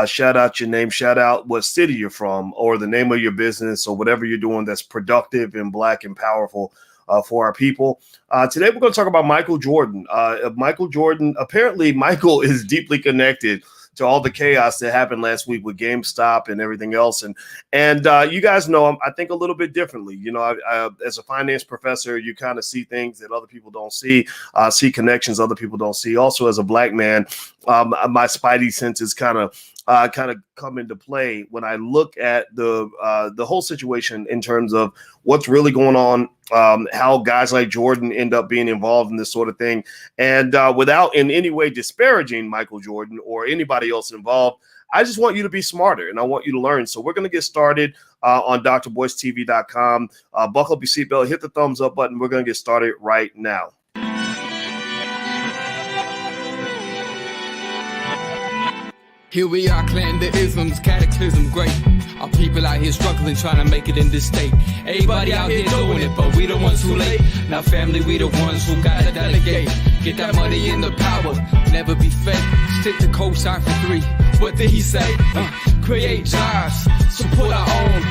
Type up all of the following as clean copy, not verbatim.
shout out your name, shout out what city you're from, or the name of your business, or whatever you're doing that's productive and black and powerful for our people. Today, we're going to talk about Michael Jordan. Michael Jordan, apparently Michael is deeply connected to all the chaos that happened last week with GameStop and everything else. And you guys know, I think a little bit differently. You know, I, as a finance professor, you kind of see things that other people don't see connections other people don't see. Also, as a black man, my spidey senses kind of come into play when I look at the whole situation in terms of what's really going on, how guys like Jordan end up being involved in this sort of thing. And without in any way disparaging Michael Jordan or anybody else involved, I just want you to be smarter and I want you to learn. So we're going to get started on drboycetv.com. Buckle up your seatbelt, hit the thumbs up button. We're going to get started right now. Here we are, clan the isms, cataclysm, great. Our people out here struggling, trying to make it in this state. Everybody out here doing it, but we the ones who late. Now family, we the ones who gotta delegate. Get that money in the power, never be fake. Stick to cosign for 3. What did he say? Create jobs, support our own.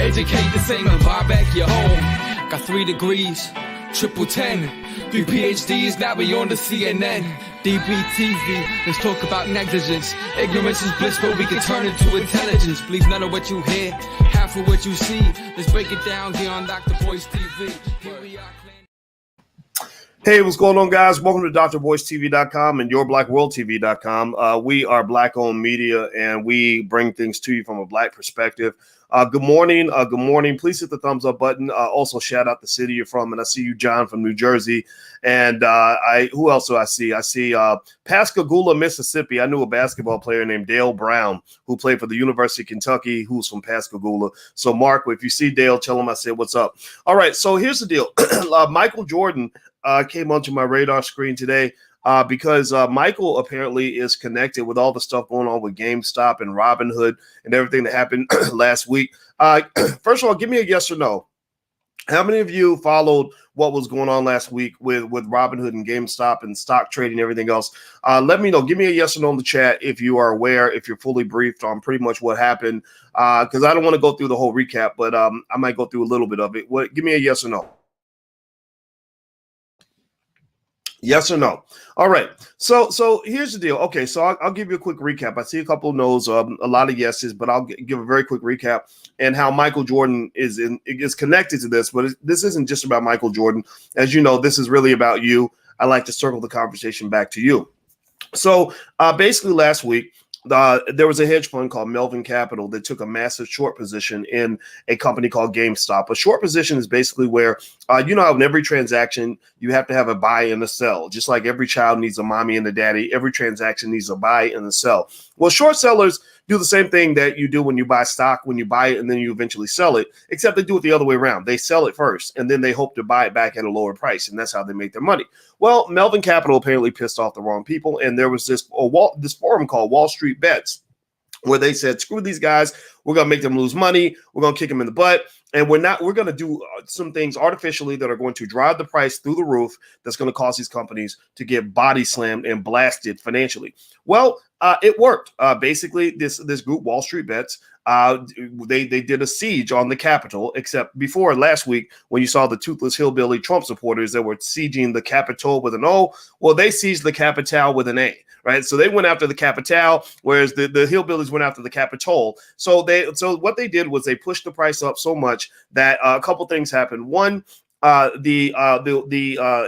Educate the same and buy back your home. Got 3 degrees, triple 10. 3 PhDs, now we on the CNN. DBTV, let's talk about negligence. Ignorance is bliss, but we can turn it to intelligence. Believe none of what you hear, half of what you see. Let's break it down here on Dr. Boyce TV. Here we are. Hey, what's going on, guys? Welcome to drboycetv.com and yourblackworldtv.com. We are black-owned media, and we bring things to you from a black perspective. Good morning. Good morning. Please hit the thumbs up button. Also, shout out the city you're from. And I see you, John, from New Jersey. And who else do I see? I see Pascagoula, Mississippi. I knew a basketball player named Dale Brown who played for the University of Kentucky, who's from Pascagoula. So, Mark, if you see Dale, tell him I said what's up. All right. So here's the deal. Michael Jordan came onto my radar screen today. Because Michael apparently is connected with all the stuff going on with GameStop and Robinhood and everything that happened last week. First of all, give me a yes or no. How many of you followed what was going on last week with Robinhood and GameStop and stock trading and everything else? Let me know. Give me a yes or no in the chat if you are aware, if you're fully briefed on pretty much what happened. Because I don't want to go through the whole recap, but I might go through a little bit of it. Give me a yes or no. Yes or no? All right. So here's the deal. Okay, so I'll give you a quick recap. I see a couple of no's, a lot of yeses, but I'll give a very quick recap and how Michael Jordan is connected to this. But this isn't just about Michael Jordan. As you know, this is really about you. I like to circle the conversation back to you. So basically last week, there was a hedge fund called Melvin Capital that took a massive short position in a company called GameStop. A short position is basically where, you know, in every transaction, you have to have a buy and a sell. Just like every child needs a mommy and a daddy, every transaction needs a buy and a sell. Well, short sellers do the same thing that you do when you buy stock, when you buy it and then you eventually sell it, except they do it the other way around. They sell it first and then they hope to buy it back at a lower price. And that's how they make their money. Well, Melvin Capital apparently pissed off the wrong people. And there was this forum called Wall Street Bets, where they said, screw these guys. We're going to make them lose money. We're going to kick them in the butt. And we're going to do some things artificially that are going to drive the price through the roof. That's going to cause these companies to get body slammed and blasted financially. Well, it worked. Basically, this group, Wall Street Bets, they did a siege on the Capitol, except before last week when you saw the toothless hillbilly Trump supporters that were sieging the Capitol with an O. Well, they seized the Capitol with an A. Right. So they went after the Capitol, whereas the hillbillies went after the Capitol. So what they did was they pushed the price up so much that a couple things happened. One, the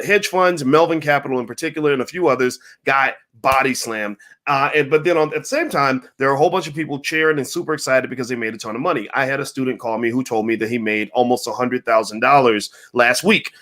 hedge funds, Melvin Capital in particular, and a few others got body slammed. But then at the same time, there are a whole bunch of people cheering and super excited because they made a ton of money. I had a student call me who told me that he made almost $100,000 last week.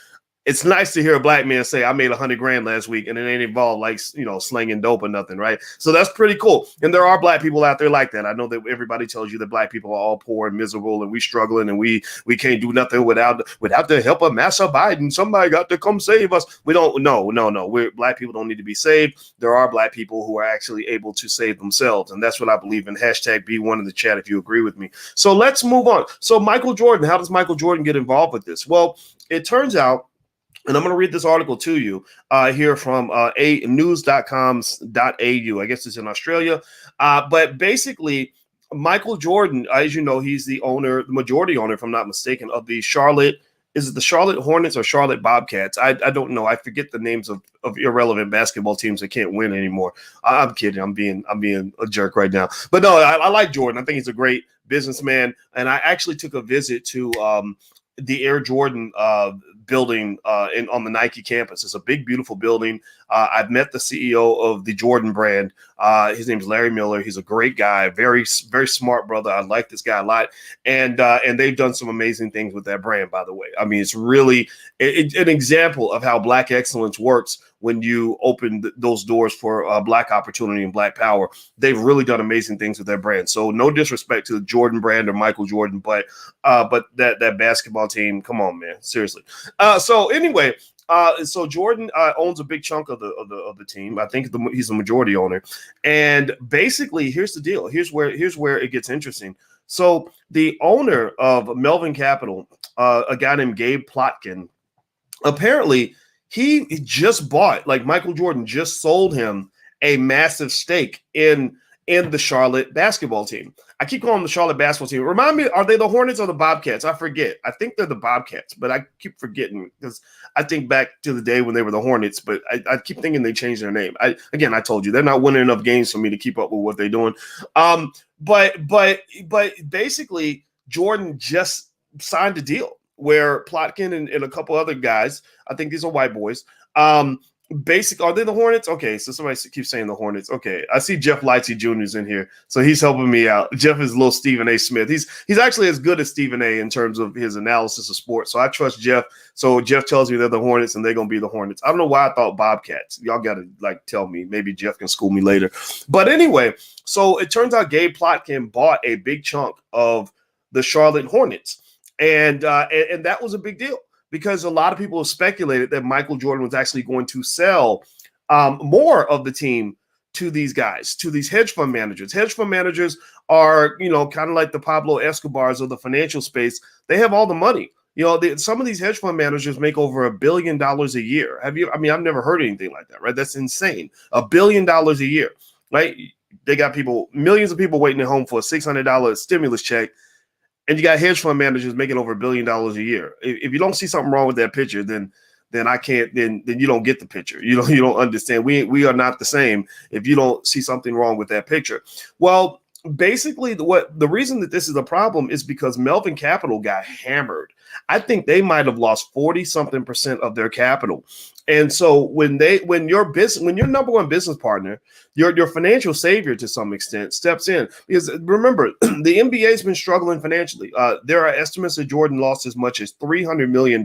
It's nice to hear a black man say, I made $100,000 last week and it ain't involved like, you know, slinging dope or nothing. Right. So that's pretty cool. And there are black people out there like that. I know that everybody tells you that black people are all poor and miserable and we struggling and we can't do nothing without the help of Massa Biden. Somebody got to come save us. We don't. No. Black people don't need to be saved. There are black people who are actually able to save themselves. And that's what I believe in. Hashtag #B1 in the chat if you agree with me. So let's move on. So Michael Jordan, how does Michael Jordan get involved with this? Well, it turns out And I'm going to read this article to you here from news.com.au. I guess it's in Australia. But basically, Michael Jordan, as you know, he's the owner, the majority owner, if I'm not mistaken, of the Charlotte. Is it the Charlotte Hornets or Charlotte Bobcats? I don't know. I forget the names of irrelevant basketball teams that can't win anymore. I'm kidding. I'm being a jerk right now. But no, I like Jordan. I think he's a great businessman. And I actually took a visit to the Air Jordan building on the Nike campus. It's a big, beautiful building. I've met the CEO of the Jordan brand. His name is Larry Miller. He's a great guy, very, very smart brother. I like this guy a lot. And they've done some amazing things with that brand, by the way. I mean, it's really an example of how Black excellence works when you open those doors for Black opportunity and Black power. They've really done amazing things with their brand. So no disrespect to the Jordan brand or Michael Jordan, but that basketball team, come on, man, seriously. So anyway, so Jordan owns a big chunk of the team. I think he's the majority owner. And basically, here's the deal. Here's where it gets interesting. So the owner of Melvin Capital, a guy named Gabe Plotkin, apparently he just bought, like Michael Jordan just sold him a massive stake in the Charlotte basketball team. I keep calling them the Charlotte basketball team. Remind me, are they the Hornets or the Bobcats? I forget. I think they're the Bobcats, but I keep forgetting because I think back to the day when they were the Hornets, but I keep thinking they changed their name. I told you, they're not winning enough games for me to keep up with what they're doing. But basically, Jordan just signed a deal where Plotkin and a couple other guys, I think these are white boys, are they the Hornets? Okay, so somebody keeps saying the Hornets. Okay, I see Jeff Lightsey Jr. is in here, so he's helping me out. Jeff is little Stephen A. Smith. He's actually as good as Stephen A. in terms of his analysis of sports. So I trust Jeff. So Jeff tells me they're the Hornets, and they're gonna be the Hornets. I don't know why I thought Bobcats. Y'all gotta tell me. Maybe Jeff can school me later. But anyway, so it turns out Gabe Plotkin bought a big chunk of the Charlotte Hornets, and that was a big deal, because a lot of people have speculated that Michael Jordan was actually going to sell more of the team to these guys, to these hedge fund managers. Hedge fund managers are, kind of like the Pablo Escobars of the financial space. They have all the money. Some of these hedge fund managers make over $1 billion a year. I've never heard anything like that, right? That's insane. $1 billion a year, right? They got millions of people waiting at home for a $600 stimulus check. And you got hedge fund managers making over $1 billion a year. If you don't see something wrong with that picture, then I can't. Then you don't get the picture. You don't understand. We are not the same if you don't see something wrong with that picture. Well, basically, the reason that this is a problem is because Melvin Capital got hammered. I think they might have lost 40-something% of their capital. And so when your number one business partner, your financial savior to some extent, steps in, because remember, the NBA has been struggling financially. There are estimates that Jordan lost as much as $300 million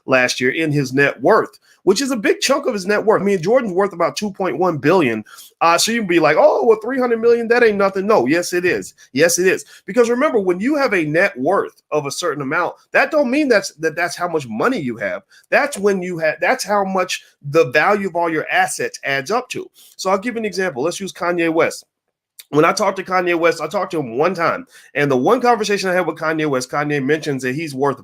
last year in his net worth, which is a big chunk of his net worth. I mean, Jordan's worth about $2.1 billion. So you'd be like, oh, well, $300 million, that ain't nothing. No, yes, it is. Yes, it is. Because remember, when you have a net worth of a certain amount, that don't mean that's how much money you have. That's how much the value of all your assets adds up to. So I'll give you an example. Let's use Kanye West. When I talked to Kanye West, I talked to him one time, and the one conversation I had with Kanye West, Kanye mentions that he's worth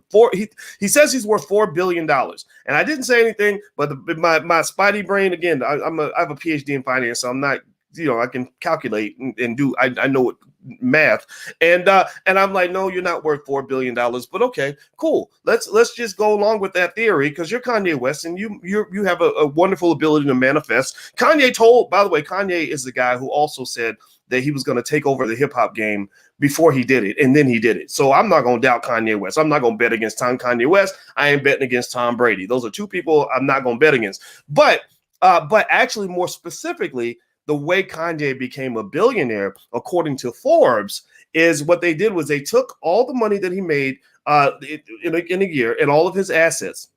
he says he's worth $4 billion. And I didn't say anything, but my spidey brain, again, I have a PhD in finance, so I'm not, I can calculate and do, I know what math. And I'm like, no, you're not worth $4 billion, but okay, cool. Let's just go along with that theory, because you're Kanye West and you have a wonderful ability to manifest. By the way, Kanye is the guy who also said that he was going to take over the hip hop game before he did it. And then he did it. So I'm not going to doubt Kanye West. I'm not going to bet against Kanye West. I ain't betting against Tom Brady. Those are two people I'm not going to bet against. But actually, more specifically, the way Kanye became a billionaire, according to Forbes, is what they did was they took all the money that he made in a year and all of his assets,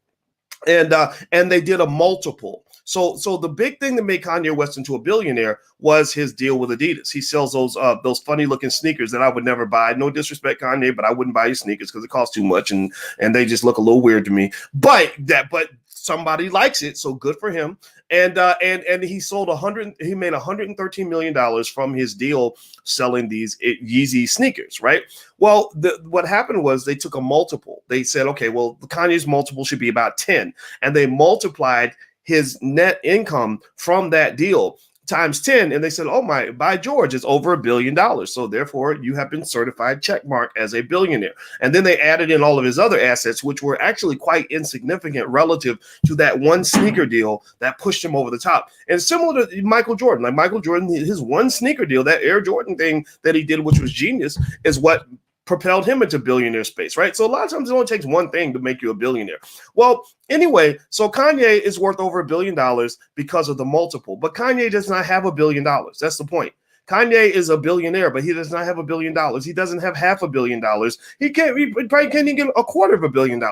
and they did a multiple. So the big thing that made Kanye West into a billionaire was his deal with Adidas. He sells those funny looking sneakers that I would never buy. No disrespect, Kanye, but I wouldn't buy your sneakers because it costs too much and they just look a little weird to me. But somebody likes it, so good for him. And he sold he made $113 million from his deal selling these Yeezy sneakers, right? Well, what happened was they took a multiple. They said, okay, well, Kanye's multiple should be about 10, and they multiplied his net income from that deal times 10, and they said, oh my, by George, it's over $1 billion. So therefore, you have been certified checkmark as a billionaire. And then they added in all of his other assets, which were actually quite insignificant relative to that one sneaker deal that pushed him over the top. And similar to Michael Jordan, like Michael Jordan, his one sneaker deal, that Air Jordan thing that he did, which was genius, is what propelled him into billionaire space, right? So a lot of times it only takes one thing to make you a billionaire. Well, anyway, so Kanye is worth over $1 billion because of the multiple, but Kanye does not have $1 billion. That's the point. Kanye is a billionaire, but he does not have $1 billion. He doesn't have $500 million. He probably can't even get $250 million,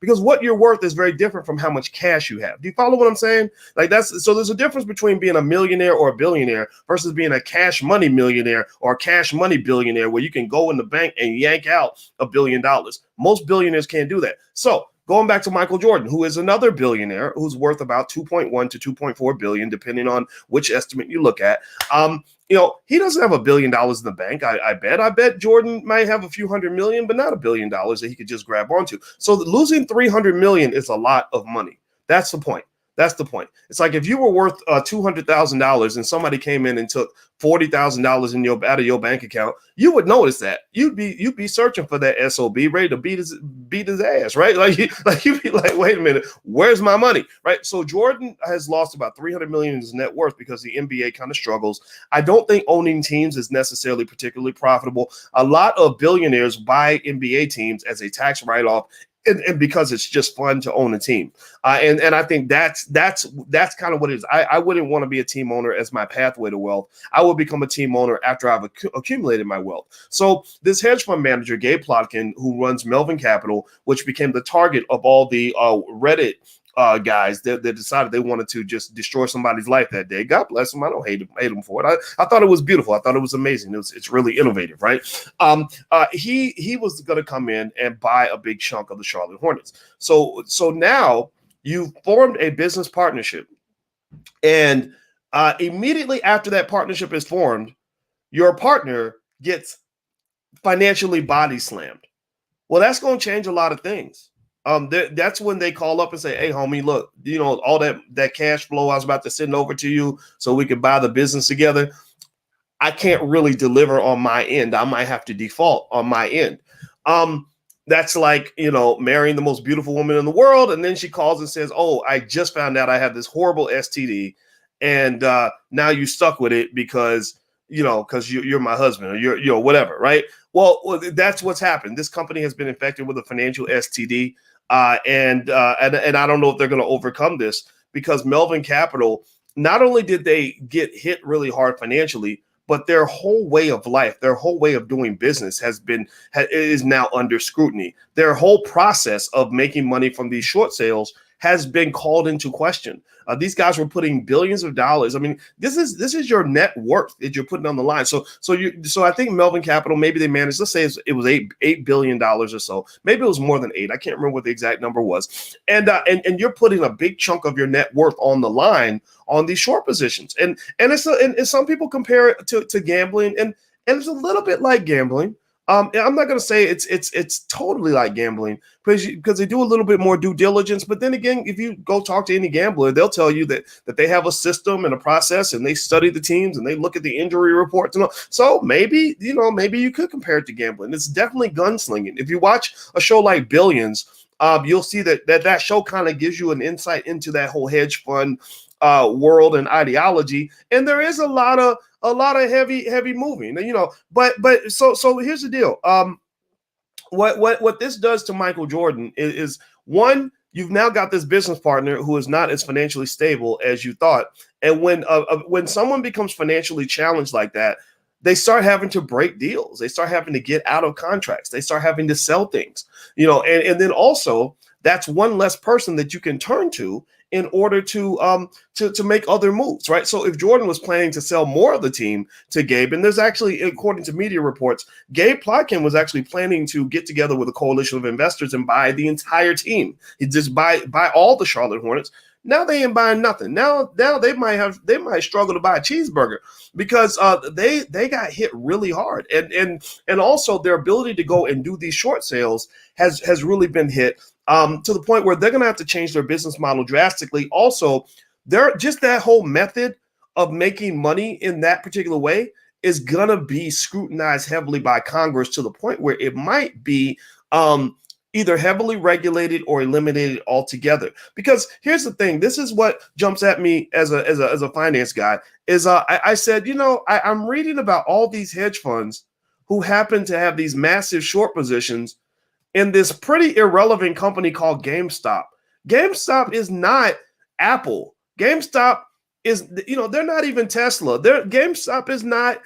because what you're worth is very different from how much cash you have. Do you follow what I'm saying? So there's a difference between being a millionaire or a billionaire versus being a cash money millionaire or a cash money billionaire, where you can go in the bank and yank out $1 billion. Most billionaires can't do that. So going back to Michael Jordan, who is another billionaire who's worth about 2.1 to 2.4 billion, depending on which estimate you look at. He doesn't have $1 billion in the bank. I bet Jordan might have a few $100 million, but not $1 billion that he could just grab onto. So losing $300 million is a lot of money. That's the point. That's the point. It's like if you were worth $200,000 and somebody came in and took $40,000 out of your bank account, you would notice that. You'd be searching for that SOB, ready to beat his ass, right? You'd be like, wait a minute, where's my money, right? So Jordan has lost about $300 million in his net worth because the NBA kind of struggles. I don't think owning teams is necessarily particularly profitable. A lot of billionaires buy NBA teams as a tax write-off. And because it's just fun to own a team. And I think that's kind of what it is. I wouldn't want to be a team owner as my pathway to wealth. I will become a team owner after I've accumulated my wealth. So this hedge fund manager, Gabe Plotkin, who runs Melvin Capital, which became the target of all the Reddit guys that decided they wanted to just destroy somebody's life that day. God bless them. I don't hate them for it. I thought it was beautiful. I thought it was amazing. It's really innovative, right? He was going to come in and buy a big chunk of the Charlotte Hornets. So now you formed a business partnership, and immediately after that partnership is formed, your partner gets financially body slammed. Well, that's going to change a lot of things. That's when they call up and say, hey, homie, look, all that cash flow I was about to send over to you so we could buy the business together, I can't really deliver on my end. I might have to default on my end. That's like, marrying the most beautiful woman in the world, and then she calls and says, oh, I just found out I have this horrible STD, and now you stuck with it because you're my husband, or you're whatever, right? Well, that's what's happened. This company has been infected with a financial STD. And I don't know if they're going to overcome this, because Melvin Capital, not only did they get hit really hard financially, but their whole way of life, their whole way of doing business is now under scrutiny. Their whole process of making money from these short sales has been called into question. These guys were putting billions of dollars. I mean, this is your net worth that you're putting on the line. So I think Melvin Capital, maybe they managed, let's say it was $8 billion or so. Maybe it was more than 8. I can't remember what the exact number was. And you're putting a big chunk of your net worth on the line on these short positions. And some people compare it to gambling, and it's a little bit like gambling. I'm not going to say it's totally like gambling, because they do a little bit more due diligence. But then again, if you go talk to any gambler, they'll tell you that they have a system and a process, and they study the teams and they look at the injury reports and all. So maybe you could compare it to gambling. It's definitely gunslinging. If you watch a show like Billions, you'll see that show kind of gives you an insight into that whole hedge fund world and ideology. And there is a lot of heavy moving, but so here's the deal. What this does to Michael Jordan is one, you've now got this business partner who is not as financially stable as you thought. And when someone becomes financially challenged like that, they start having to break deals. They start having to get out of contracts. They start having to sell things, and then also that's one less person that you can turn to in order to make other moves, right? So if Jordan was planning to sell more of the team to Gabe, and there's actually, according to media reports, Gabe Plotkin was actually planning to get together with a coalition of investors and buy the entire team. He'd just buy all the Charlotte Hornets. Now they ain't buying nothing. Now they might struggle to buy a cheeseburger because they got hit really hard, and also their ability to go and do these short sales has really been hit to the point where they're going to have to change their business model drastically. Also, they're just that whole method of making money in that particular way is going to be scrutinized heavily by Congress to the point where it might be either heavily regulated or eliminated altogether. Because here's the thing, this is what jumps at me as a finance guy, is I said, I'm reading about all these hedge funds who happen to have these massive short positions in this pretty irrelevant company called GameStop. GameStop is not Apple. GameStop is, they're not even Tesla. GameStop is not,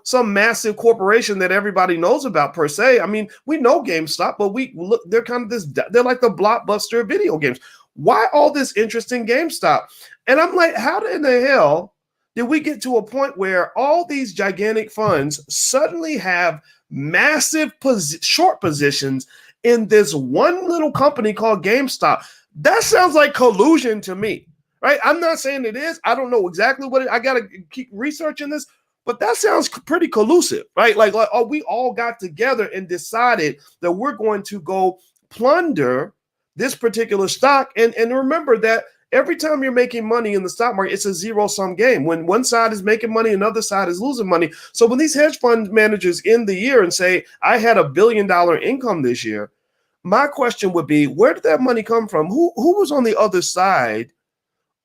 some massive corporation that everybody knows about per se. I mean, we know GameStop, but they're kind of they're like the Blockbuster of video games. Why all this interest in GameStop? And I'm like, how in the hell did we get to a point where all these gigantic funds suddenly have massive short positions in this one little company called GameStop? That sounds like collusion to me, right? I'm not saying it is. I don't know exactly what I got to keep researching this, but that sounds pretty collusive, right? Like, oh, we all got together and decided that we're going to go plunder this particular stock. And remember that every time you're making money in the stock market, it's a zero-sum game. When one side is making money, another side is losing money. So when these hedge fund managers end the year and say, I had $1 billion income this year, my question would be, where did that money come from? Who was on the other side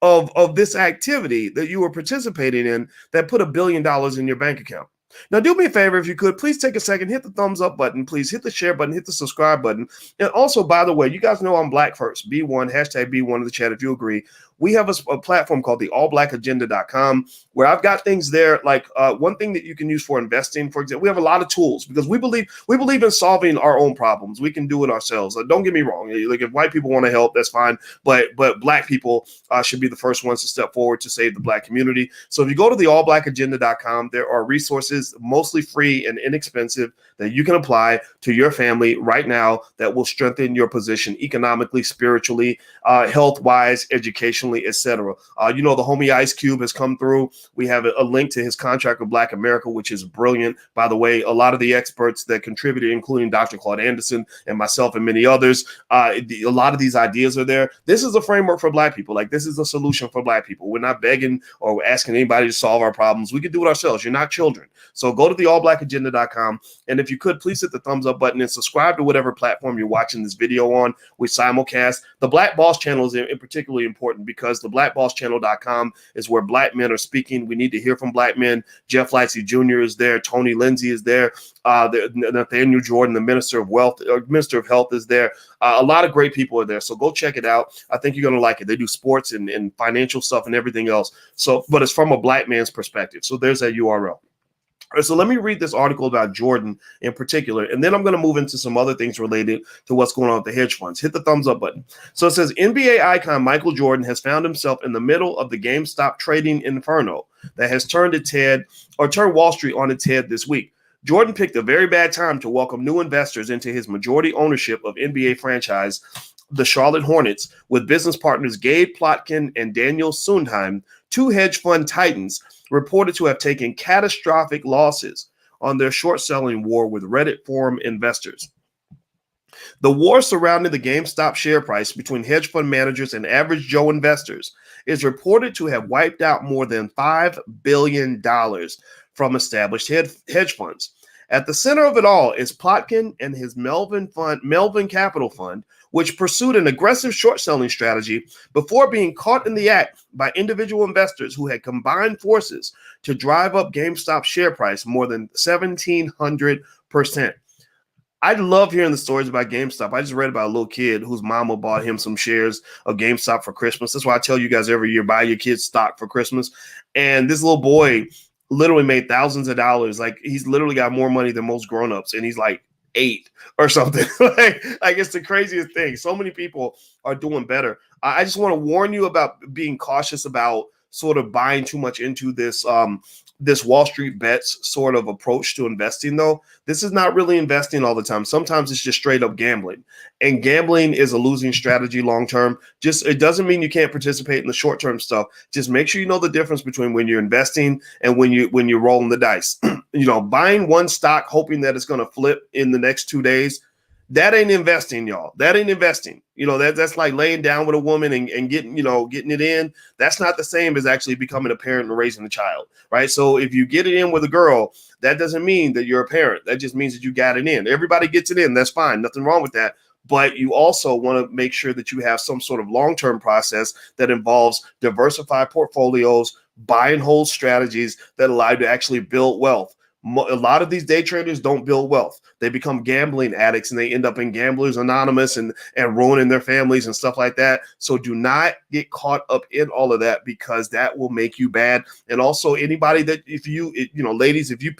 of this activity that you were participating in that put $1 billion in your bank account? Now, do me a favor, if you could, please take a second, hit the thumbs up button, please hit the share button, hit the subscribe button. And also, by the way, you guys know I'm Black First, B1, hashtag B1 in the chat if you agree. We have a platform called the allblackagenda.com where I've got things there like one thing that you can use for investing. For example, we have a lot of tools because we believe in solving our own problems. We can do it ourselves. Don't get me wrong. Like, if white people want to help, that's fine. But Black people should be the first ones to step forward to save the Black community. So if you go to the allblackagenda.com, there are resources, mostly free and inexpensive, that you can apply to your family right now that will strengthen your position economically, spiritually, health-wise, educationally, etc. The homie Ice Cube has come through. We have a link to his contract with Black America, which is brilliant. By the way, a lot of the experts that contributed, including Dr. Claude Anderson and myself and many others, a lot of these ideas are there. This is a framework for Black people. Like, this is a solution for Black people. We're not begging or asking anybody to solve our problems. We can do it ourselves. You're not children. So go to the allblackagenda.com. And if you could, please hit the thumbs up button and subscribe to whatever platform you're watching this video on. We simulcast. The Black Boss channel is in particularly important because the blackbosschannel.com is where Black men are speaking. We need to hear from Black men. Jeff Lightsey Jr. is there. Tony Lindsay is there. Nathaniel Jordan, the Minister of Health is there. A lot of great people are there. So go check it out. I think you're going to like it. They do sports and financial stuff and everything else. But it's from a Black man's perspective. So there's that URL. All right, so let me read this article about Jordan in particular, and then I'm going to move into some other things related to what's going on with the hedge funds. Hit the thumbs up button. So it says, NBA icon Michael Jordan has found himself in the middle of the GameStop trading inferno that has turned Wall Street on its head this week. Jordan picked a very bad time to welcome new investors into his majority ownership of NBA franchise, the Charlotte Hornets, with business partners Gabe Plotkin and Daniel Sundheim, two hedge fund titans reported to have taken catastrophic losses on their short-selling war with Reddit forum investors. The war surrounding the GameStop share price between hedge fund managers and average Joe investors is reported to have wiped out more than $5 billion from established hedge funds. At the center of it all is Plotkin and his Melvin Capital Fund, which pursued an aggressive short-selling strategy before being caught in the act by individual investors who had combined forces to drive up GameStop's share price more than 1,700%. I love hearing the stories about GameStop. I just read about a little kid whose mama bought him some shares of GameStop for Christmas. That's why I tell you guys every year, buy your kids stock for Christmas. And this little boy literally made thousands of dollars. Like, he's literally got more money than most grownups, and he's like 8 or something. like it's the craziest thing. So many people are doing better. I just want to warn you about being cautious about sort of buying too much into this Wall Street bets sort of approach to investing, though. This is not really investing all the time. Sometimes it's just straight up gambling, and gambling is a losing strategy long term. It doesn't mean you can't participate in the short term stuff. Just make sure you know the difference between when you're investing and when you're rolling the dice. Buying one stock hoping that it's going to flip in the next 2 days. That ain't investing, y'all. That ain't investing. That's like laying down with a woman and getting it in. That's not the same as actually becoming a parent and raising a child, right? So if you get it in with a girl, that doesn't mean that you're a parent. That just means that you got it in. Everybody gets it in. That's fine. Nothing wrong with that. But you also want to make sure that you have some sort of long-term process that involves diversified portfolios, buy and hold strategies that allow you to actually build wealth. A lot of these day traders don't build wealth. They become gambling addicts and they end up in Gamblers Anonymous and ruining their families and stuff like that. So do not get caught up in all of that, because that will make you bad. And also anybody that ladies, if you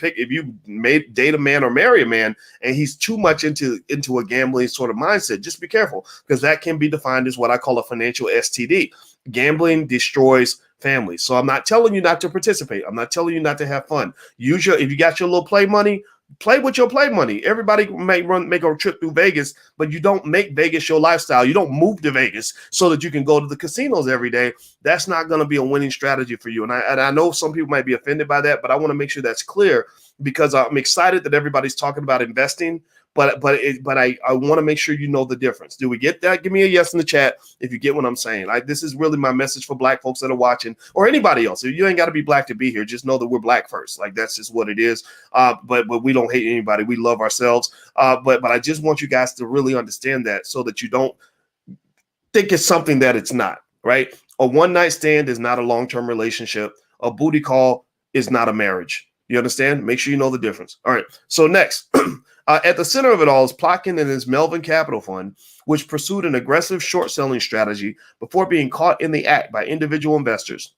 date a man or marry a man and he's too much into a gambling sort of mindset, just be careful, because that can be defined as what I call a financial STD. Gambling destroys families. So I'm not telling you not to participate. I'm not telling you not to have fun. If you got your little play money, play with your play money. Everybody make a trip through Vegas, but you don't make Vegas your lifestyle. You don't move to Vegas so that you can go to the casinos every day. That's not going to be a winning strategy for you. And I know some people might be offended by that, but I want to make sure that's clear, because I'm excited that everybody's talking about investing. But I want to make sure you know the difference. Do we get that? Give me a yes in the chat if you get what I'm saying. This is really my message for Black folks that are watching, or anybody else. You ain't got to be Black to be here. Just know that we're Black first. That's just what it is. But we don't hate anybody. We love ourselves. But I just want you guys to really understand that, so that you don't think it's something that it's not, right? A one-night stand is not a long-term relationship. A booty call is not a marriage. You understand? Make sure you know the difference. All right. So next, at the center of it all is Plotkin and his Melvin Capital Fund, which pursued an aggressive short selling strategy before being caught in the act by individual investors.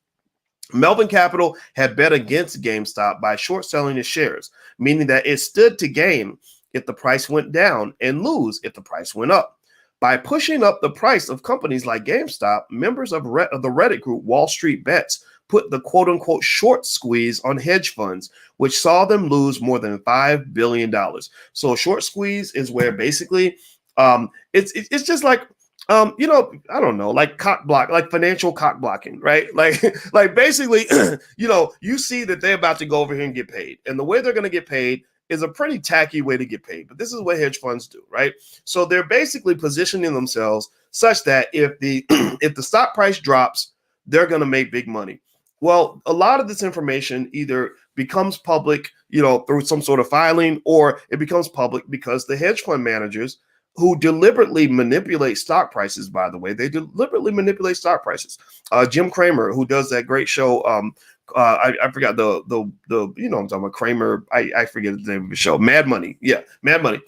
Melvin Capital had bet against GameStop by short selling its shares, meaning that it stood to gain if the price went down and lose if the price went up. By pushing up the price of companies like GameStop, members of the Reddit group Wall Street Bets put the quote-unquote short squeeze on hedge funds, which saw them lose more than $5 billion. So a short squeeze is where basically it's just like, I don't know, like cock block, like financial cock blocking, right? Like basically, you see that they're about to go over here and get paid. And the way they're going to get paid is a pretty tacky way to get paid. But this is what hedge funds do, right? So they're basically positioning themselves such that if the stock price drops, they're going to make big money. Well, a lot of this information either becomes public, through some sort of filing, or it becomes public because the hedge fund managers, who deliberately manipulate stock prices, by the way, they deliberately manipulate stock prices. Jim Cramer, who does that great show, I forgot the I'm talking about Cramer. I forget the name of the show. Mad Money. Yeah, Mad Money.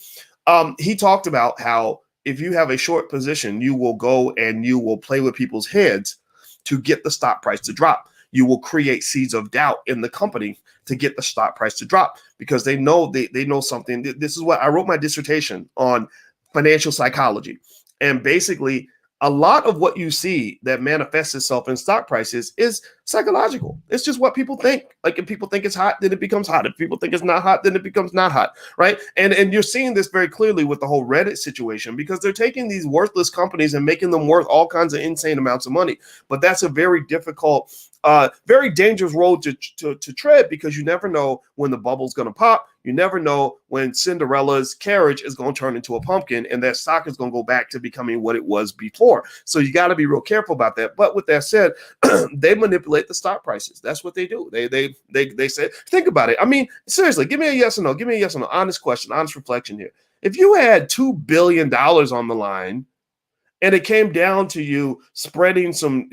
He talked about how if you have a short position, you will go and you will play with people's heads to get the stock price to drop. You will create seeds of doubt in the company to get the stock price to drop, because they know they know something. This is what I wrote my dissertation on, financial psychology. And basically, a lot of what you see that manifests itself in stock prices is psychological. It's just what people think. Like, if people think it's hot, then it becomes hot. If people think it's not hot, then it becomes not hot, right? And you're seeing this very clearly with the whole Reddit situation, because they're taking these worthless companies and making them worth all kinds of insane amounts of money. But that's a very difficult, very dangerous road to tread, because you never know when the bubble's going to pop. You never know when Cinderella's carriage is going to turn into a pumpkin and that stock is going to go back to becoming what it was before. So you got to be real careful about that. But with that said, they manipulate the stock prices. That's what they do. They say, think about it. I mean, seriously, give me a yes or no. Give me a yes or no. Honest question, honest reflection here. If you had $2 billion on the line, and it came down to you spreading some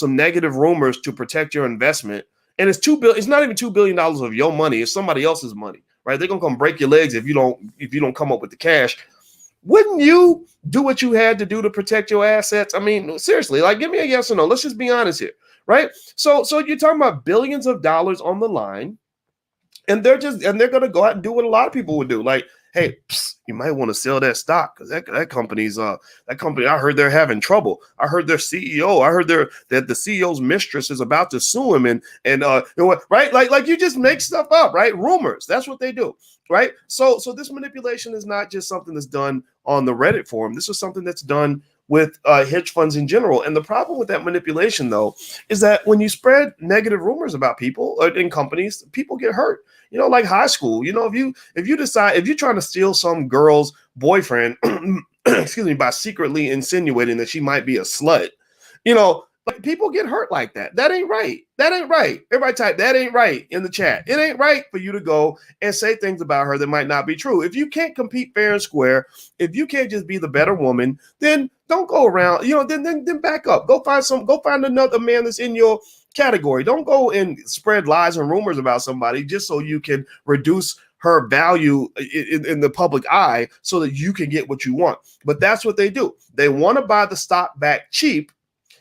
negative rumors to protect your investment, and it's $2 billion. It's not even $2 billion of your money. It's somebody else's money, right? They're gonna come break your legs if you don't come up with the cash. Wouldn't you do what you had to do to protect your assets? I mean, seriously, like, give me a yes or no. Let's just be honest here, right? So you're talking about billions of dollars on the line, and they're gonna go out and do what a lot of people would do, like, hey, you might want to sell that stock because that company's I heard they're having trouble. I heard their CEO, that the CEO's mistress is about to sue him, and right, like you just make stuff up, right? Rumors, that's what they do, right? So this manipulation is not just something that's done on the Reddit forum. This is something that's done with hedge funds in general. And the problem with that manipulation, though, is that when you spread negative rumors about people in companies, people get hurt. Like high school, if you're trying to steal some girl's boyfriend, excuse me, by secretly insinuating that she might be a slut, like people get hurt like that. That ain't right. That ain't right. Everybody type that ain't right in the chat. It ain't right for you to go and say things about her that might not be true. If you can't compete fair and square, if you can't just be the better woman, then don't go around, then back up. Go find another man that's in your category. Don't go and spread lies and rumors about somebody just so you can reduce her value in the public eye so that you can get what you want. But that's what they do. They want to buy the stock back cheap.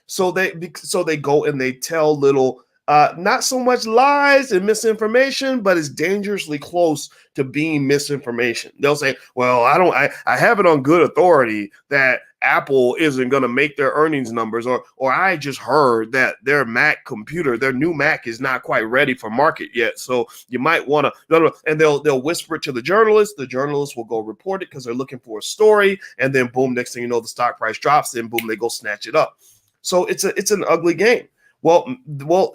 So they go and they tell little, not so much lies and misinformation, but it's dangerously close to being misinformation. They'll say, well, I have it on good authority that Apple isn't going to make their earnings numbers, or I just heard that their new Mac is not quite ready for market yet. So you might want to, and they'll whisper it to the journalist. The journalist will go report it because they're looking for a story. And then boom, next thing you know, the stock price drops, then boom, they go snatch it up. So it's an ugly game. Well,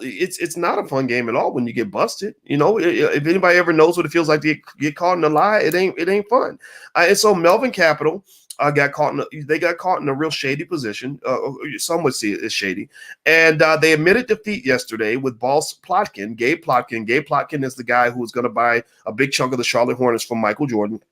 it's not a fun game at all when you get busted. If anybody ever knows what it feels like to get caught in a lie, it ain't fun. And so Melvin Capital got caught in a real shady position. Some would see it as shady, and they admitted defeat yesterday with boss Plotkin, Gabe Plotkin. Gabe Plotkin is the guy who was going to buy a big chunk of the Charlotte Hornets from Michael Jordan,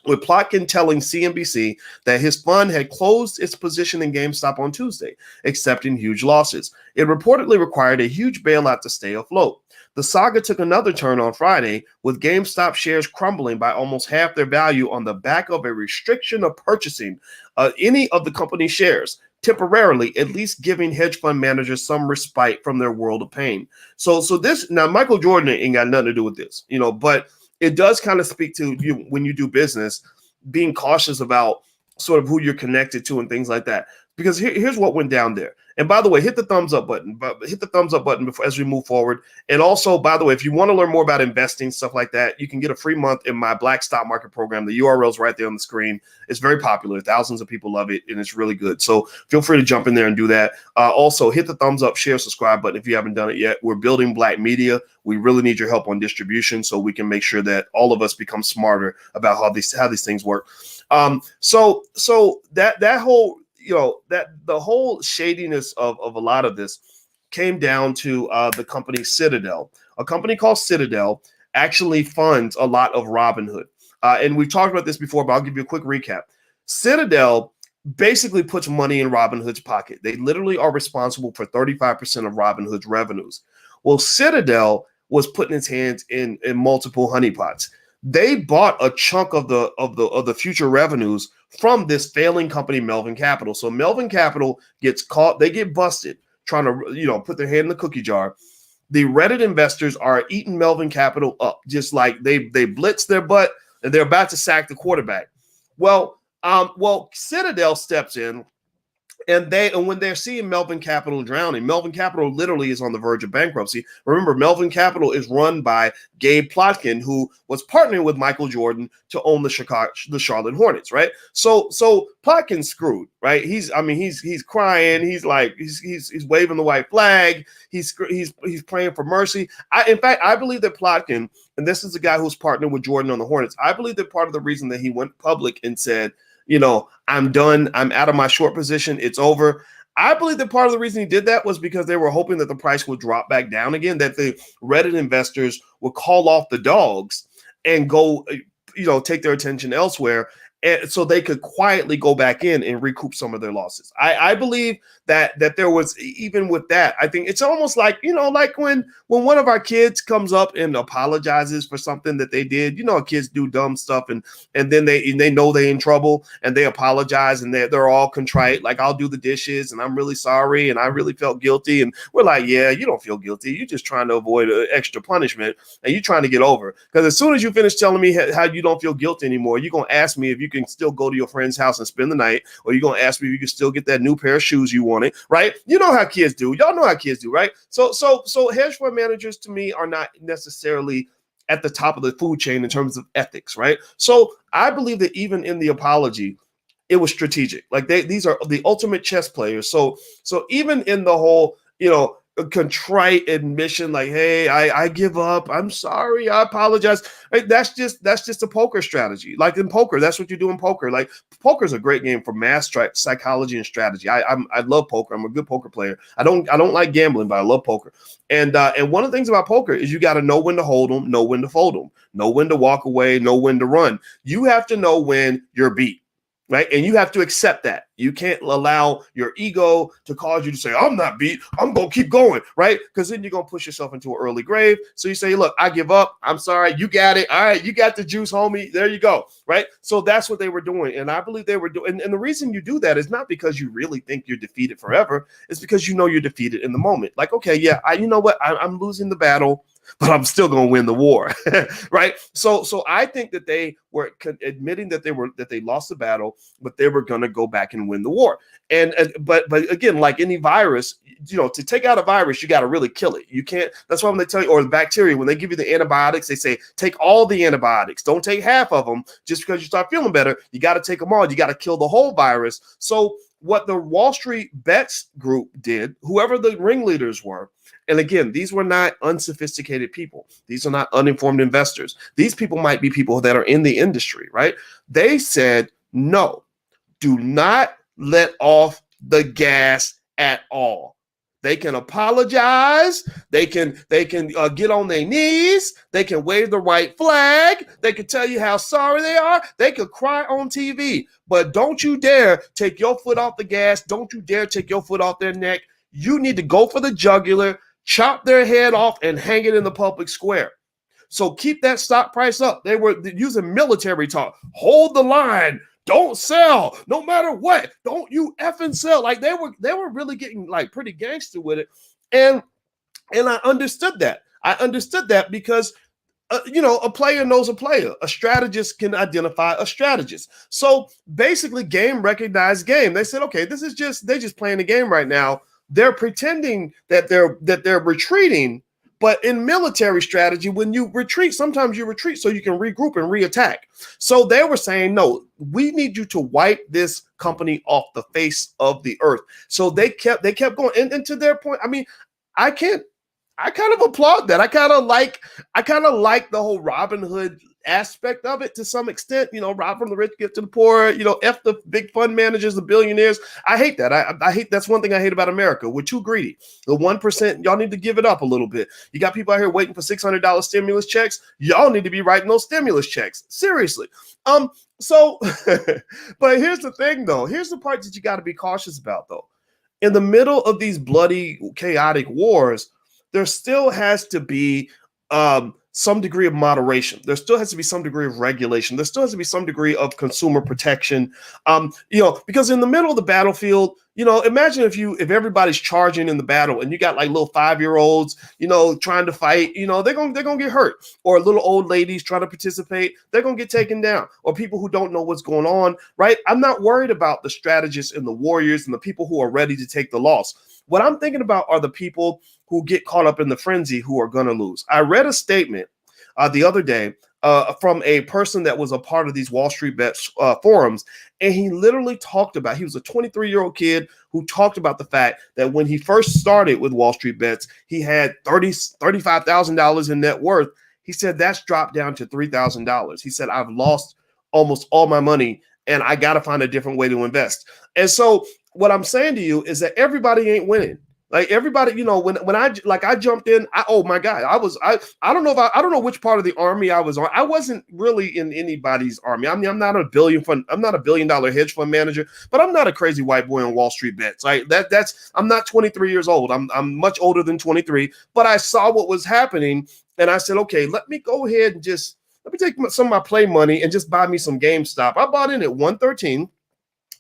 with Plotkin telling CNBC that his fund had closed its position in GameStop on Tuesday, accepting huge losses. It reportedly required a huge bailout to stay afloat. The saga took another turn on Friday, with GameStop shares crumbling by almost half their value on the back of a restriction of purchasing any of the company's shares, temporarily, at least giving hedge fund managers some respite from their world of pain. So this, now Michael Jordan ain't got nothing to do with this, but it does kind of speak to you when you do business, being cautious about sort of who you're connected to and things like that. Because here's what went down there. And by the way, hit the thumbs up button. Hit the thumbs up button before, as we move forward. And also, by the way, if you want to learn more about investing, stuff like that, you can get a free month in my Black Stock Market program. The URL is right there on the screen. It's very popular. Thousands of people love it, and it's really good. So feel free to jump in there and do that. Also, hit the thumbs up, share, subscribe button if you haven't done it yet. We're building Black media. We really need your help on distribution so we can make sure that all of us become smarter about how these things work. So that whole, that the whole shadiness of a lot of this came down to the company Citadel. A company called Citadel actually funds a lot of Robinhood. And we've talked about this before, but I'll give you a quick recap. Citadel basically puts money in Robinhood's pocket. They literally are responsible for 35% of Robinhood's revenues. Well, Citadel was putting its hands in multiple honeypots. They bought a chunk of the future revenues from this failing company, Melvin Capital. So Melvin Capital gets caught, they get busted trying to, put their hand in the cookie jar. The Reddit investors are eating Melvin Capital up, just like they blitz their butt and they're about to sack the quarterback. Well, Citadel steps in. And when they're seeing Melvin Capital drowning, Melvin Capital literally is on the verge of bankruptcy. Remember, Melvin Capital is run by Gabe Plotkin, who was partnering with Michael Jordan to own the Charlotte Hornets, right? So Plotkin's screwed, right? He's crying. He's like he's waving the white flag. He's praying for mercy. In fact, I believe that Plotkin, and this is the guy who's partnered with Jordan on the Hornets, I believe that part of the reason that he went public and said, I'm done. I'm out of my short position. It's over. I believe that part of the reason he did that was because they were hoping that the price would drop back down again, that the Reddit investors would call off the dogs and go, take their attention elsewhere. and so they could quietly go back in and recoup some of their losses. I believe that there was, even with that, I think it's almost like, like when one of our kids comes up and apologizes for something that they did. Kids do dumb stuff and then they know they're in trouble and they apologize and they're all contrite, like, I'll do the dishes and I'm really sorry and I really felt guilty. And we're like, yeah, you don't feel guilty. You're just trying to avoid extra punishment and you're trying to get over. Because as soon as you finish telling me how you don't feel guilty anymore, you're going to ask me if you can still go to your friend's house and spend the night, or you're going to ask me if you can still get that new pair of shoes you wanted, right? You know how kids do. Y'all know how kids do, right? So hedge fund managers, to me, are not necessarily at the top of the food chain in terms of ethics, right? So I believe that even in the apology, it was strategic. Like, these are the ultimate chess players. So even in the whole, contrite admission, like, hey, I give up, I'm sorry, I apologize, right? That's just a poker strategy. Like, in poker, that's what you do in poker. Like, poker is a great game for math, psychology, and strategy. I love poker. I'm a good poker player. I don't like gambling, but I love poker. And one of the things about poker is you got to know when to hold them, know when to fold them, know when to walk away, know when to run. You have to know when you're beat. Right. And you have to accept that. You can't allow your ego to cause you to say, I'm not beat, I'm going to keep going. Right. Because then you're going to push yourself into an early grave. So you say, look, I give up. I'm sorry. You got it. All right. You got the juice, homie. There you go. Right. So that's what they were doing. And I believe they were doing. And the reason you do that is not because you really think you're defeated forever. It's because you know you're defeated in the moment. Like, okay, yeah, you know what? I'm losing the battle, but I'm still going to win the war. Right. So I think that they were admitting that they lost the battle, but they were going to go back and win the war. But again, like any virus, to take out a virus, you got to really kill it. You can't. That's why when they tell you, or the bacteria, when they give you the antibiotics, they say take all the antibiotics. Don't take half of them just because you start feeling better. You got to take them all. You got to kill the whole virus. So what the Wall Street Bets group did, whoever the ringleaders were, and again, these were not unsophisticated people. These are not uninformed investors. These people might be people that are in the industry, right? They said, no, do not let off the gas at all. They can apologize. They can get on their knees. They can wave the white flag. They can tell you how sorry they are. They could cry on TV. But don't you dare take your foot off the gas. Don't you dare take your foot off their neck. You need to go for the jugular, chop their head off, and hang it in the public square. So keep that stock price up. They were using military talk. Hold the line. Don't sell, no matter what. Don't you effing sell. Like, they were really getting like pretty gangster with it, and I understood that. I understood that because a player knows a player. A strategist can identify a strategist. So basically, game recognized game. They said, okay, they're just playing the game right now. They're pretending that they're retreating. But in military strategy, when you retreat, sometimes you retreat so you can regroup and reattack. So they were saying, no, we need you to wipe this company off the face of the earth. So they kept going. And to their point, I mean, I kind of applaud that. I kind of like the whole Robin Hood aspect of it to some extent. Rob from the rich, give to the poor. F the big fund managers, the billionaires. I hate that. I hate, that's one thing I hate about America. We're too greedy. The 1%, y'all need to give it up a little bit. You got people out here waiting for $600 stimulus checks. Y'all need to be writing those stimulus checks. Seriously. So, but here's the thing though. Here's the part that you got to be cautious about though. In the middle of these bloody, chaotic wars, there still has to be some degree of moderation. There still has to be some degree of regulation. There still has to be some degree of consumer protection. Because in the middle of the battlefield, imagine if everybody's charging in the battle and you got like little 5-year-olds, trying to fight, they're gonna get hurt. Or little old ladies trying to participate, they're gonna get taken down. Or people who don't know what's going on, right? I'm not worried about the strategists and the warriors and the people who are ready to take the loss. What I'm thinking about are the people who get caught up in the frenzy who are going to lose. I read a statement the other day from a person that was a part of these Wall Street Bets forums, and he literally talked about, he was a 23-year-old kid who talked about the fact that when he first started with Wall Street Bets, he had $35,000 in net worth. He said that's dropped down to $3,000. He said, I've lost almost all my money, and I got to find a different way to invest. And so what I'm saying to you is that everybody ain't winning. Like everybody, when I jumped in, oh my God, I don't know I don't know which part of the army I was on. I wasn't really in anybody's army. I mean, I'm not a $1 billion hedge fund manager, but I'm not a crazy white boy on Wall Street bets. Like I'm not 23 years old. I'm much older than 23, but I saw what was happening and I said, okay, let me go ahead and let me take some of my play money and just buy me some GameStop. I bought in at 113.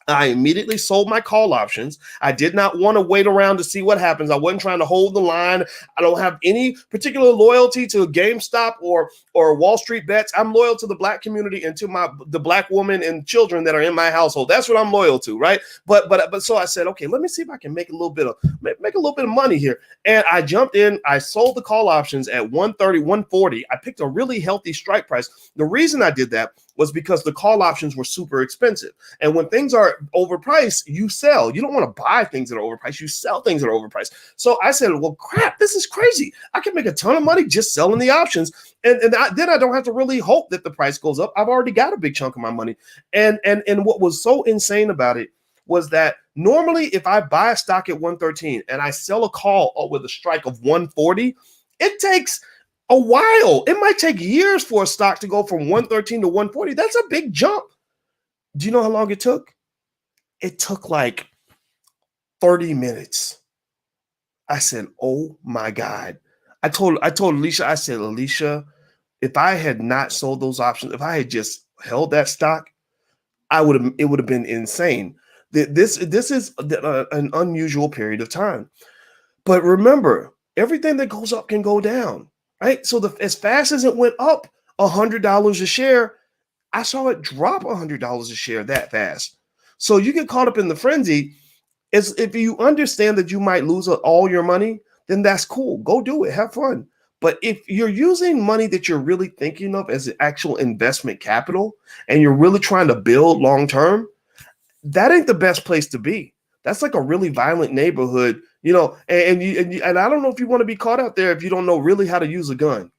I immediately sold my call options. I did not want to wait around to see what happens. I wasn't trying to hold the line. I don't have any particular loyalty to GameStop or Wall Street bets. I'm loyal to the Black community and to the Black woman and children that are in my household. That's what I'm loyal to, right? But so I said, okay, let me see if I can make a little bit of money here. And I jumped in. I sold the call options at 130, 140. I picked a really healthy strike price. The reason I did that was because the call options were super expensive. And when things are overpriced, you sell. You don't want to buy things that are overpriced. You sell things that are overpriced. So I said, well, crap, this is crazy. I can make a ton of money just selling the options. And then I don't have to really hope that the price goes up. I've already got a big chunk of my money. And what was so insane about it was that normally if I buy a stock at 113 and I sell a call with a strike of 140, it takes a while. It might take years for a stock to go from 113 to 140. That's a big jump. Do you know how long it took? It took like 30 minutes. I said, oh my God. I told Alicia, I said, Alicia, if I had not sold those options, if I had just held that stock, it would have been insane. This is an unusual period of time. But remember, everything that goes up can go down. Right. So as fast as it went up $100 a share, I saw it drop $100 a share that fast. So you get caught up in the frenzy. If you understand that you might lose all your money, then that's cool. Go do it. Have fun. But if you're using money that you're really thinking of as an actual investment capital and you're really trying to build long term, that ain't the best place to be. That's like a really violent neighborhood, and I don't know if you want to be caught out there if you don't know really how to use a gun.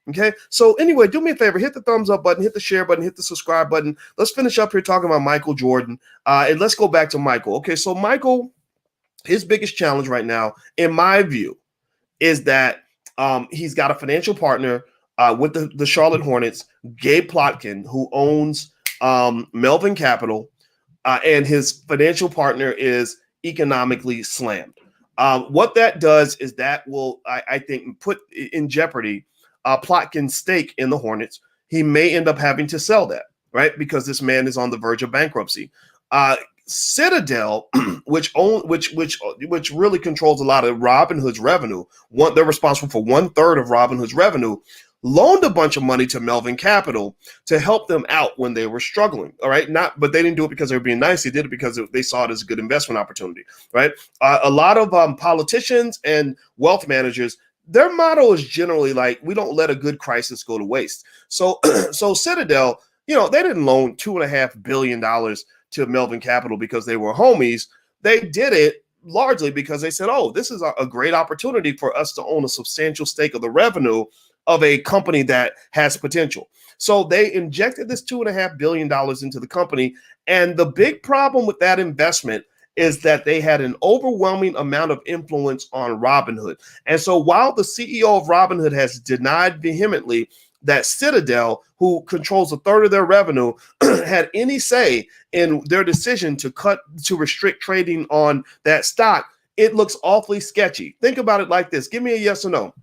Okay. So anyway, do me a favor, hit the thumbs up button, hit the share button, hit the subscribe button. Let's finish up here talking about Michael Jordan. And let's go back to Michael. Okay. So Michael, his biggest challenge right now, in my view, is that he's got a financial partner with the Charlotte Hornets, Gabe Plotkin, who owns Melvin Capital. And his financial partner is economically slammed. What that does is that will, I think, put in jeopardy Plotkin's stake in the Hornets. He may end up having to sell that, right? Because this man is on the verge of bankruptcy. Citadel, which really controls a lot of Robinhood's revenue, they're responsible for 1/3 of Robinhood's revenue, loaned a bunch of money to Melvin Capital to help them out when they were struggling. All right. But they didn't do it because they were being nice. They did it because they saw it as a good investment opportunity. Right. A lot of politicians and wealth managers, their motto is generally like, we don't let a good crisis go to waste. So Citadel, they didn't loan $2.5 billion to Melvin Capital because they were homies. They did it largely because they said, oh, this is a great opportunity for us to own a substantial stake of the revenue of a company that has potential. So they injected this $2.5 billion into the company. And the big problem with that investment is that they had an overwhelming amount of influence on Robinhood. And so while the CEO of Robinhood has denied vehemently that Citadel, who controls 1/3 of their revenue, had any say in their decision to restrict trading on that stock, it looks awfully sketchy. Think about it like this. Give me a yes or no.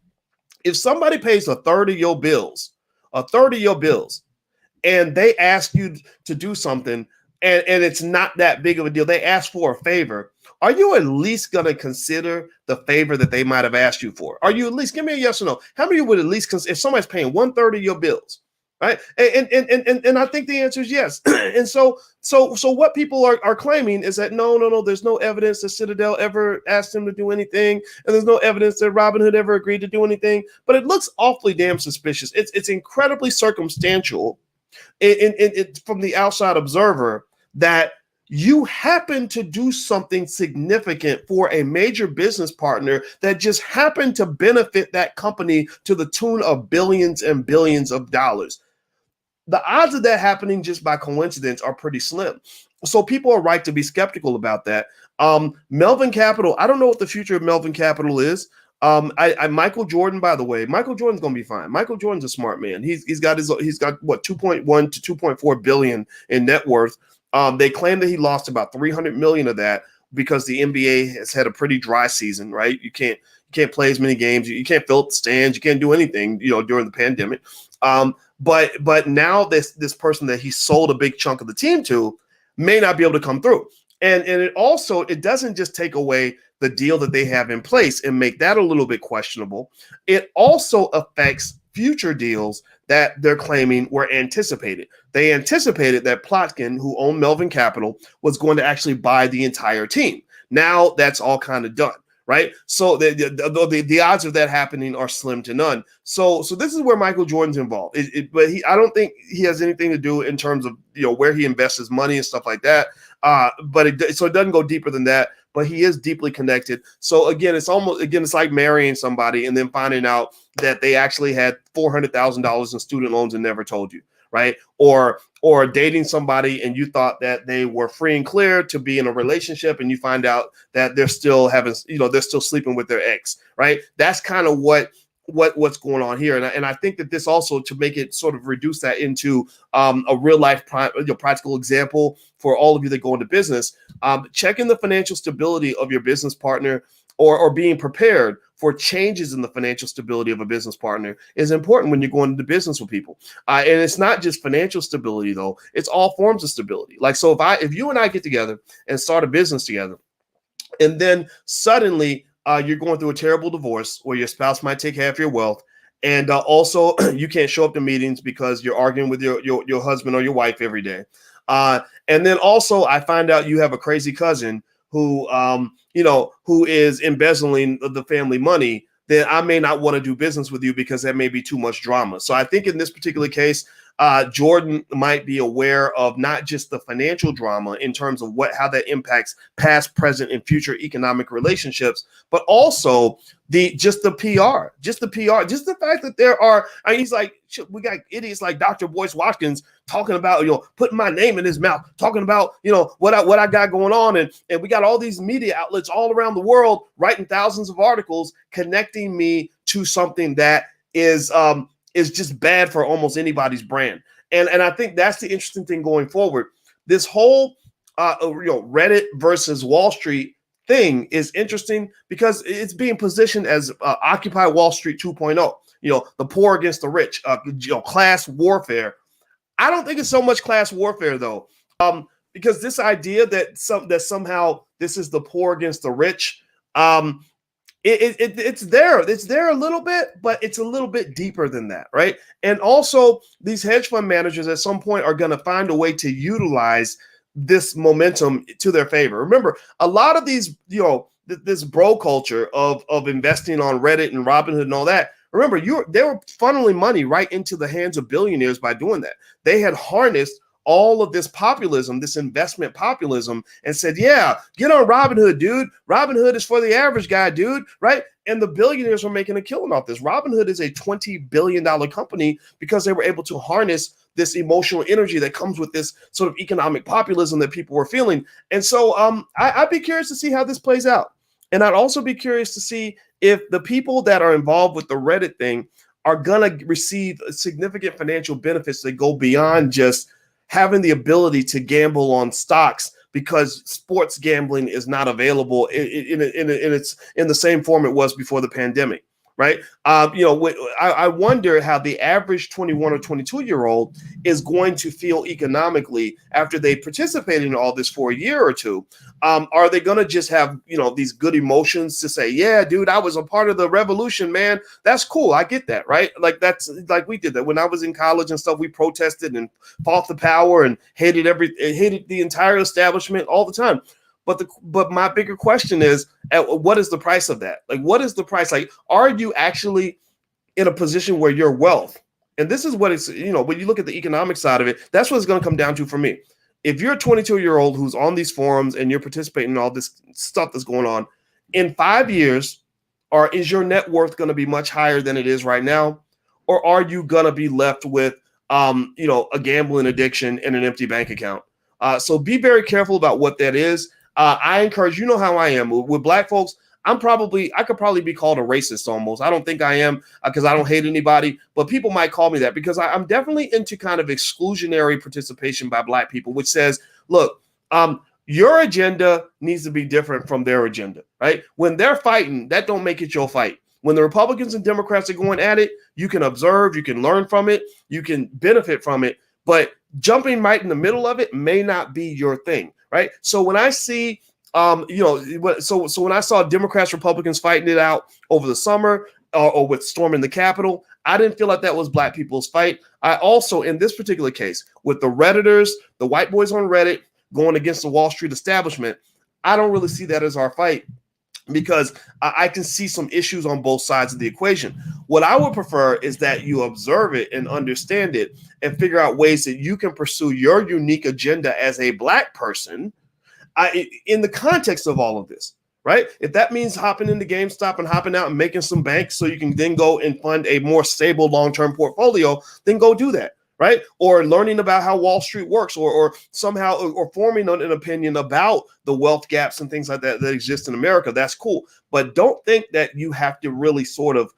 If somebody pays 1/3 of your bills, and they ask you to do something and it's not that big of a deal, they ask for a favor, are you at least going to consider the favor that they might have asked you for? Are you at least, give me a yes or no. How many of you would at least consider, if somebody's paying 1/3 of your bills, right? And I think the answer is yes. And so what people are claiming is that no, there's no evidence that Citadel ever asked him to do anything, and there's no evidence that Robinhood ever agreed to do anything. But it looks awfully damn suspicious. It's incredibly circumstantial from the outside observer that you happen to do something significant for a major business partner that just happened to benefit that company to the tune of billions and billions of dollars. the odds of that happening just by coincidence are pretty slim. So people are right to be skeptical about that. Melvin Capital, I don't know what the future of Melvin Capital is. Michael Jordan, by the way, Michael Jordan's gonna be fine. Michael Jordan's a smart man. He's got what 2.1 to 2.4 billion in net worth. They claim that he lost about 300 million of that because the NBA has had a pretty dry season, right? You can't play as many games. You can't fill up the stands. You can't do anything, during the pandemic. But now this person that he sold a big chunk of the team to may not be able to come through. And it doesn't just take away the deal that they have in place and make that a little bit questionable. It also affects future deals that they're claiming were anticipated. They anticipated that Plotkin, who owned Melvin Capital, was going to actually buy the entire team. Now that's all kind of done, right? So the odds of that happening are slim to none. So this is where Michael Jordan's involved. But I don't think he has anything to do in terms of where he invests his money and stuff like that. So it doesn't go deeper than that. But he is deeply connected. So again, it's like marrying somebody and then finding out that they actually had $400,000 in student loans and never told you, right? Or dating somebody and you thought that they were free and clear to be in a relationship, and you find out that they're still they're still sleeping with their ex, right? That's kind of what's going on here. And I think that this also, to make it sort of reduce that into a real life practical example for all of you that go into business, checking the financial stability of your business partner or being prepared for changes in the financial stability of a business partner is important when you're going into business with people. And it's not just financial stability though, it's all forms of stability. Like, so if you and I get together and start a business together, and then suddenly you're going through a terrible divorce where your spouse might take half your wealth, and also you can't show up to meetings because you're arguing with your husband or your wife every day. And then also I find out you have a crazy cousin who is embezzling the family money, then I may not want to do business with you because that may be too much drama. So I think in this particular case, Jordan might be aware of not just the financial drama in terms of how that impacts past, present, and future economic relationships, but also the PR, just the fact that there are. He's like, we got idiots like Dr. Boyce Watkins talking about putting my name in his mouth, talking about what I got going on, and we got all these media outlets all around the world writing thousands of articles connecting me to something that is just bad for almost anybody's brand. And I think that's the interesting thing going forward. This whole Reddit versus Wall Street thing is interesting because it's being positioned as Occupy Wall Street 2.0, the poor against the rich, class warfare. I don't think it's so much class warfare though, because this idea that somehow this is the poor against the rich, it's there a little bit, but it's a little bit deeper than that, right? And also these hedge fund managers at some point are going to find a way to utilize this momentum to their favor. Remember, a lot of these, this bro culture of investing on Reddit and Robinhood and all that. Remember, they were funneling money right into the hands of billionaires by doing that. They had harnessed all of this populism, this investment populism, and said, yeah, get on Robinhood, dude. Robinhood is for the average guy, dude, right? And the billionaires were making a killing off this. Robinhood is a $20 billion company because they were able to harness this emotional energy that comes with this sort of economic populism that people were feeling. And so I'd be curious to see how this plays out. And I'd also be curious to see if the people that are involved with the Reddit thing are going to receive significant financial benefits that go beyond just having the ability to gamble on stocks because sports gambling is not available in the same form it was before the pandemic, right? I wonder how the average 21 or 22-year-old is going to feel economically after they participated in all this for a year or two. Are they going to just have, these good emotions to say, yeah, dude, I was a part of the revolution, man. That's cool. I get that, right? Like like we did that when I was in college and stuff. We protested and fought the power and hated the entire establishment all the time. But my bigger question is, what is the price of that? Like, what is the price? Like, are you actually in a position where your wealth, and this is what it's, when you look at the economic side of it, that's what it's going to come down to for me. If you're a 22-year-old who's on these forums and you're participating in all this stuff that's going on, in 5 years, is your net worth going to be much higher than it is right now? Or are you going to be left with a gambling addiction and an empty bank account. So be very careful about what that is. I encourage, how I am with black folks. I could probably be called a racist almost. I don't think I am because I don't hate anybody, but people might call me that because I'm definitely into kind of exclusionary participation by black people, which says, look, your agenda needs to be different from their agenda, right? When they're fighting, that don't make it your fight. When the Republicans and Democrats are going at it, you can observe, you can learn from it, you can benefit from it, but jumping right in the middle of it may not be your thing, right? So when I see so when I saw Democrats, Republicans fighting it out over the summer or with storming the Capitol, I didn't feel like that was black people's fight. I also, in this particular case, with the Redditors, the white boys on Reddit going against the Wall Street establishment, I don't really see that as our fight because I can see some issues on both sides of the equation. What I would prefer is that you observe it and understand it and figure out ways that you can pursue your unique agenda as a black person in the context of all of this, right? If that means hopping into GameStop and hopping out and making some bank so you can then go and fund a more stable long-term portfolio, then go do that, right? Or learning about how Wall Street works or somehow or forming an opinion about the wealth gaps and things like that that exist in America. That's cool. But don't think that you have to really sort of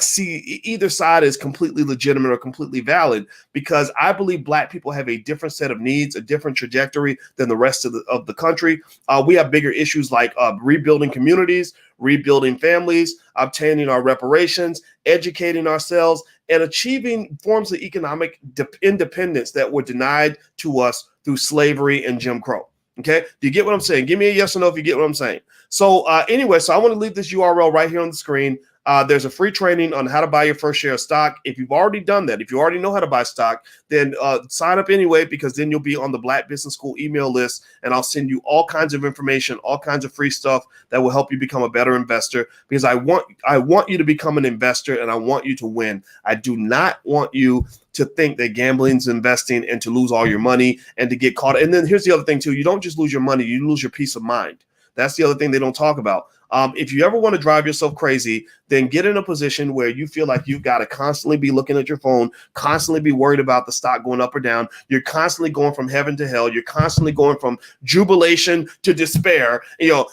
see either side as completely legitimate or completely valid, because I believe black people have a different set of needs, a different trajectory than the rest of the country. We have bigger issues like rebuilding communities, rebuilding families, obtaining our reparations, educating ourselves, and achieving forms of economic independence that were denied to us through slavery and Jim Crow. Okay, do you get what I'm saying? Give me a yes or no if you get what I'm saying. So anyway, so I want to leave this URL right here on the screen. There's a free training on how to buy your first share of stock. If you've already done that, if you already know how to buy stock, then sign up anyway, because then you'll be on the Black Business School email list, and I'll send you all kinds of information, all kinds of free stuff that will help you become a better investor, because I want you to become an investor and I want you to win. I do not want you to think that gambling's investing and to lose all your money and to get caught. And then here's the other thing too. You don't just lose your money, you lose your peace of mind. That's the other thing they don't talk about. If you ever want to drive yourself crazy, then get in a position where you feel like you've got to constantly be looking at your phone, constantly be worried about the stock going up or down. You're constantly going from heaven to hell. You're constantly going from jubilation to despair. You're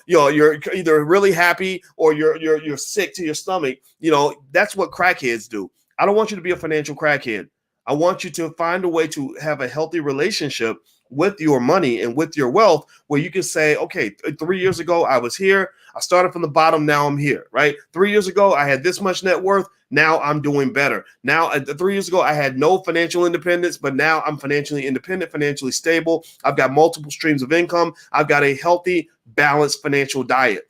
either really happy or you're sick to your stomach. That's what crackheads do. I don't want you to be a financial crackhead. I want you to find a way to have a healthy relationship with your money and with your wealth, where you can say, okay, 3 years ago, I was here. I started from the bottom. Now I'm here, right? 3 years ago, I had this much net worth. Now I'm doing better. Now, 3 years ago, I had no financial independence, but now I'm financially independent, financially stable. I've got multiple streams of income. I've got a healthy, balanced financial diet.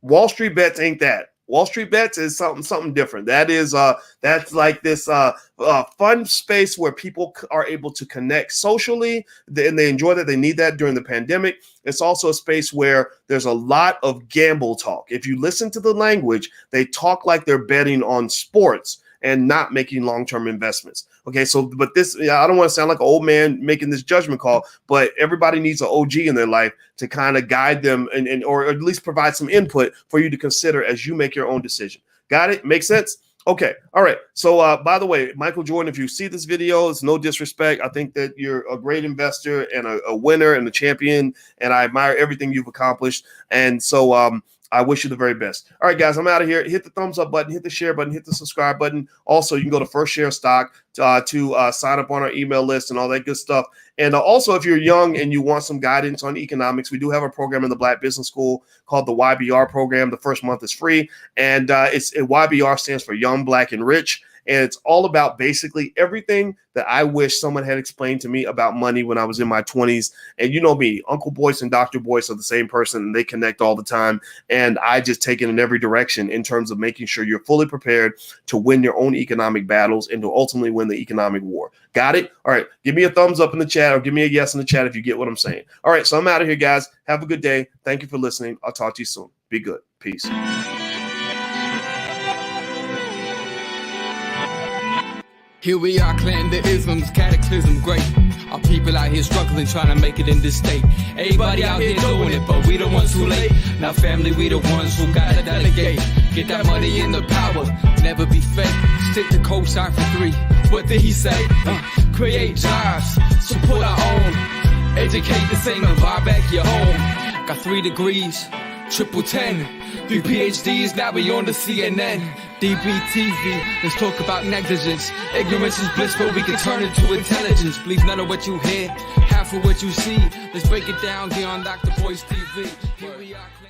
Wall Street bets ain't that. Wall Street bets is something different. That's like this fun space where people are able to connect socially, and they enjoy that. They need that during the pandemic. It's also a space where there's a lot of gamble talk. If you listen to the language, they talk like they're betting on sports and not making long-term investments. Okay, so but this, I don't want to sound like an old man making this judgment call, but everybody needs an OG in their life to kind of guide them and or at least provide some input for you to consider as you make your own decision. Got it? Make sense? Okay. All right. So by the way, Michael Jordan, if you see this video, it's no disrespect. I think that you're a great investor and a winner and a champion, and I admire everything you've accomplished. And so I wish you the very best. All right, guys, I'm out of here. Hit the thumbs up button, hit the share button, hit the subscribe button. Also, you can go to First Share Stock to sign up on our email list and all that good stuff. And also, if you're young and you want some guidance on economics, we do have a program in the Black Business School called the YBR program. The first month is free. And YBR stands for Young, Black, and Rich. And it's all about basically everything that I wish someone had explained to me about money when I was in my 20s. And you know me, Uncle Boyce and Dr. Boyce are the same person, and they connect all the time. And I just take it in every direction in terms of making sure you're fully prepared to win your own economic battles and to ultimately win the economic war. Got it? All right. Give me a thumbs up in the chat or give me a yes in the chat if you get what I'm saying. All right. So I'm out of here, guys. Have a good day. Thank you for listening. I'll talk to you soon. Be good. Peace. Here we are, clan the isms, cataclysm great. Our people out here struggling, trying to make it in this state. Everybody out here doing it, but we the ones who late. Now family, we the ones who gotta delegate. Get that money in the power, never be fake. Stick to cosign for 3. What did he say? Create jobs, support our own. Educate the same and buy back your home. Got 3 degrees, triple 10. 3 PhDs, now we on the CNN. DBTV, let's talk about negligence. Ignorance is bliss, but we can turn it to intelligence. Believe none of what you hear, half of what you see. Let's break it down here on Dr. Boyce TV. Here we are.